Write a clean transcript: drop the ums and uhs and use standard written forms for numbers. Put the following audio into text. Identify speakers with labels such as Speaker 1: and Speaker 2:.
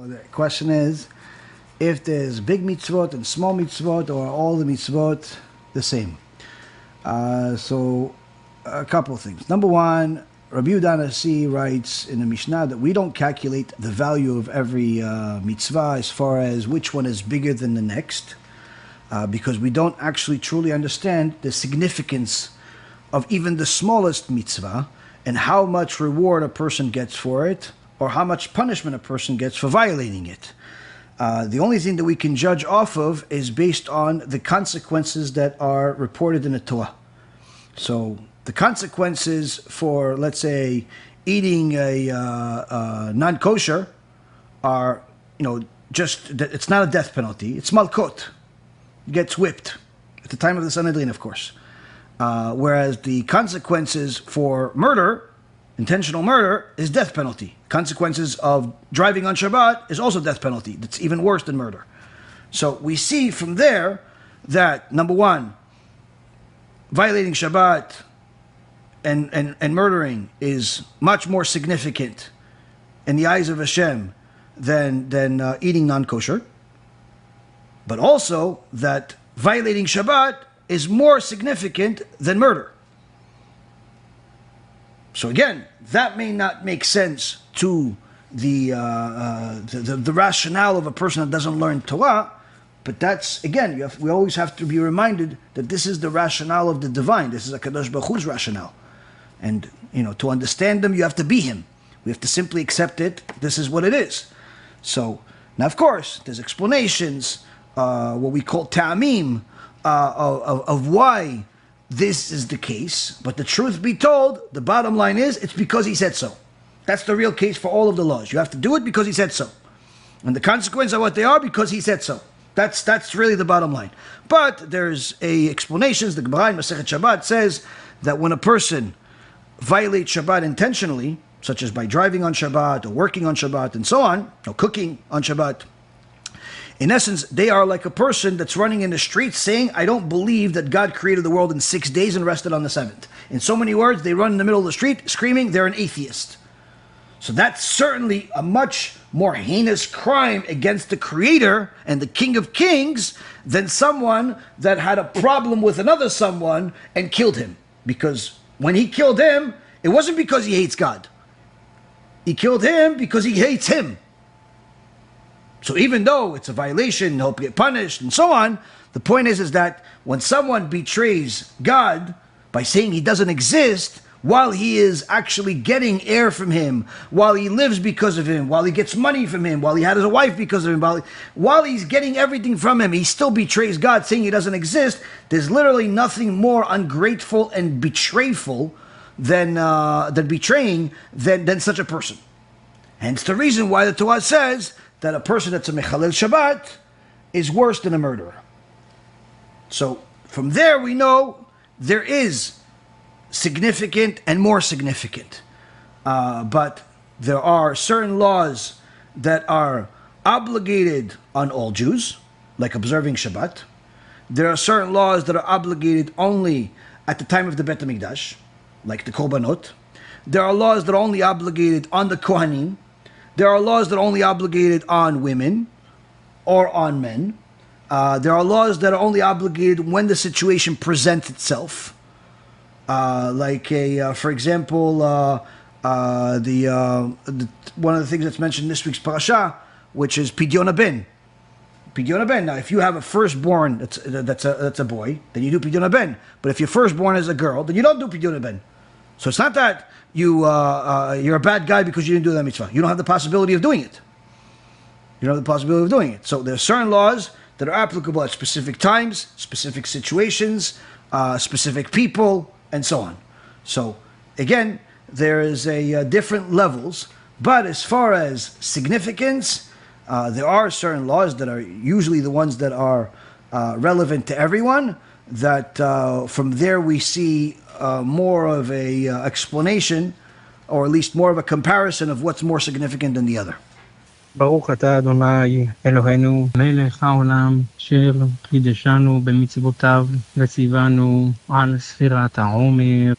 Speaker 1: So the question is, if there's big mitzvot and small mitzvot, or all the mitzvot the same? So a couple of things. Number one, Rabbi Yehudah HaNasi writes in the Mishnah that we don't calculate the value of every mitzvah as far as which one is bigger than the next, because we don't actually truly understand the significance of even the smallest mitzvah and how much reward a person gets for it, or how much punishment a person gets for violating it. The only thing that we can judge off of is based on the consequences that are reported in the Torah. So the consequences for, let's say, eating a non-kosher are, it's not a death penalty. It's malkot. It gets whipped at the time of the Sanhedrin, of course. Whereas the consequences for murder, intentional murder, is death penalty. Consequences of driving on Shabbat is also death penalty. That's even worse than murder. So we see from there that, number one, violating Shabbat and murdering is much more significant in the eyes of Hashem than eating non-kosher. But also that violating Shabbat is more significant than murder. So again, that may not make sense to the rationale of a person that doesn't learn Torah, but that's, again, we always have to be reminded that this is the rationale of the divine. This is a Kadosh Baruch Hu's rationale. And, to understand them, you have to be him. We have to simply accept it. This is what it is. So, now of course, there's explanations, what we call ta'amim, of why this is the case, but the truth be told, the bottom line is, it's because he said so. That's the real case for all of the laws. You have to do it because he said so. And the consequences of what they are because he said so. That's really the bottom line. But there's explanations. The Gemara in Masechet Shabbat says that when a person violates Shabbat intentionally, such as by driving on Shabbat or working on Shabbat and so on, or cooking on Shabbat, in essence, they are like a person that's running in the streets saying, I don't believe that God created the world in 6 days and rested on the seventh. In so many words, they run in the middle of the street screaming they're an atheist. So that's certainly a much more heinous crime against the Creator and the King of Kings than someone that had a problem with another someone and killed him. Because when he killed him, it wasn't because he hates God. He killed him because he hates him. So even though it's a violation, he'll get punished and so on, the point is that when someone betrays God by saying he doesn't exist, while he is actually getting air from him, while he lives because of him, while he gets money from him, while he had his wife because of him, while he's getting everything from him, he still betrays God saying he doesn't exist. There's literally nothing more ungrateful and betrayful than betraying than such a person. Hence the reason why the Torah says that a person that's a mechalel Shabbat is worse than a murderer. So from there we know there is significant and more significant. But there are certain laws that are obligated on all Jews, like observing Shabbat. There are certain laws that are obligated only at the time of the Bet HaMikdash, like the Korbanot. There are laws that are only obligated on the Kohanim. There are laws that are only obligated on women or on men. There are laws that are only obligated when the situation presents itself. For example, one of the things that's mentioned in this week's parasha, which is Pidyon HaBen. Pidyon HaBen. Now, if you have a firstborn that's a boy, then you do Pidyon HaBen. But if your firstborn is a girl, then you don't do Pidyon HaBen. So it's not that you're a bad guy because you didn't do that mitzvah. You don't have the possibility of doing it. You don't have the possibility of doing it. So there are certain laws that are applicable at specific times, specific situations, specific people, and so on. So again, there is different levels, but as far as significance, there are certain laws that are usually the ones that are relevant to everyone, that from there we see more of a explanation, or at least more of a comparison of what's more significant than the other.
Speaker 2: ברוך אתה אדוני אלוהינו מלך העולם אשר קידשנו במצוותיו וציוונו על ספירת העומר